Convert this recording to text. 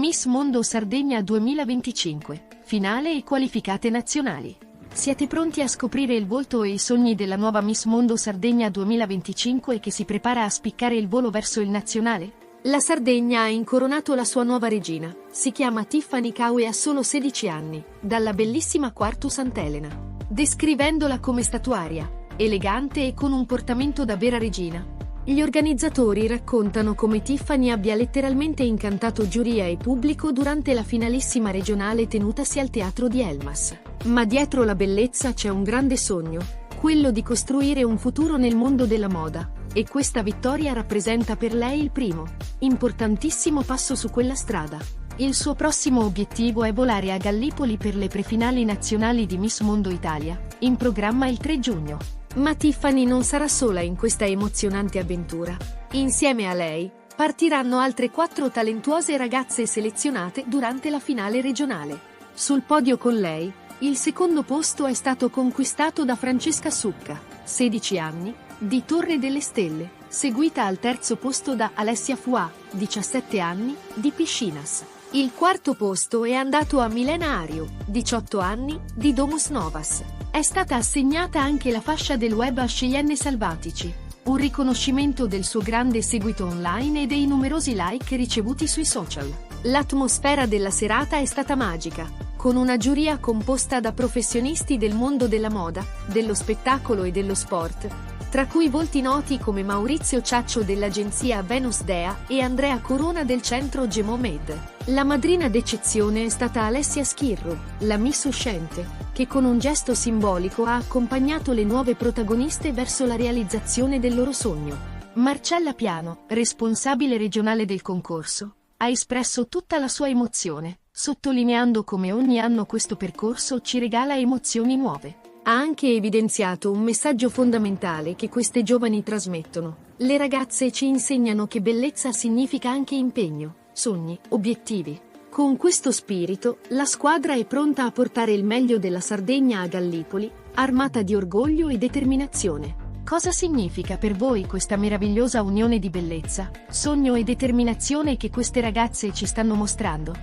Miss Mondo Sardegna 2025, finale e qualificate nazionali. Siete pronti a scoprire il volto e i sogni della nuova Miss Mondo Sardegna 2025 che si prepara a spiccare il volo verso il nazionale? La Sardegna ha incoronato la sua nuova regina. Si chiama Tiffany Cow e ha solo 16 anni, dalla bellissima Quartu Sant'Elena. Descrivendola come statuaria, elegante e con un portamento da vera regina, gli organizzatori raccontano come Tiffany abbia letteralmente incantato giuria e pubblico durante la finalissima regionale tenutasi al teatro di Elmas. Ma dietro la bellezza c'è un grande sogno, quello di costruire un futuro nel mondo della moda, e questa vittoria rappresenta per lei il primo, importantissimo passo su quella strada. Il suo prossimo obiettivo è volare a Gallipoli per le prefinali nazionali di Miss Mondo Italia, in programma il 3 giugno. Ma Tiffany non sarà sola in questa emozionante avventura. Insieme a lei, partiranno altre 4 talentuose ragazze selezionate durante la finale regionale. Sul podio con lei, il secondo posto è stato conquistato da Francesca Succa, 16 anni, di Torre delle Stelle, seguita al terzo posto da Alessia Fuà, 17 anni, di Piscinas. Il quarto posto è andato a Milena Ariu, 18 anni, di Domus Novas. È stata assegnata anche la fascia del web a Cheyenne Salvatici, un riconoscimento del suo grande seguito online e dei numerosi like ricevuti sui social. L'atmosfera della serata è stata magica, con una giuria composta da professionisti del mondo della moda, dello spettacolo e dello sport, tra cui volti noti come Maurizio Ciaccio dell'agenzia Venus Dea e Andrea Corona del centro Gemomed. La madrina d'eccezione è stata Alessia Schirru, la Miss Uscente, che con un gesto simbolico ha accompagnato le nuove protagoniste verso la realizzazione del loro sogno. Marcella Piano, responsabile regionale del concorso, ha espresso tutta la sua emozione, sottolineando come ogni anno questo percorso ci regala emozioni nuove. Ha anche evidenziato un messaggio fondamentale che queste giovani trasmettono. Le ragazze ci insegnano che bellezza significa anche impegno, sogni, obiettivi. Con questo spirito, la squadra è pronta a portare il meglio della Sardegna a Gallipoli, armata di orgoglio e determinazione. Cosa significa per voi questa meravigliosa unione di bellezza, sogno e determinazione che queste ragazze ci stanno mostrando?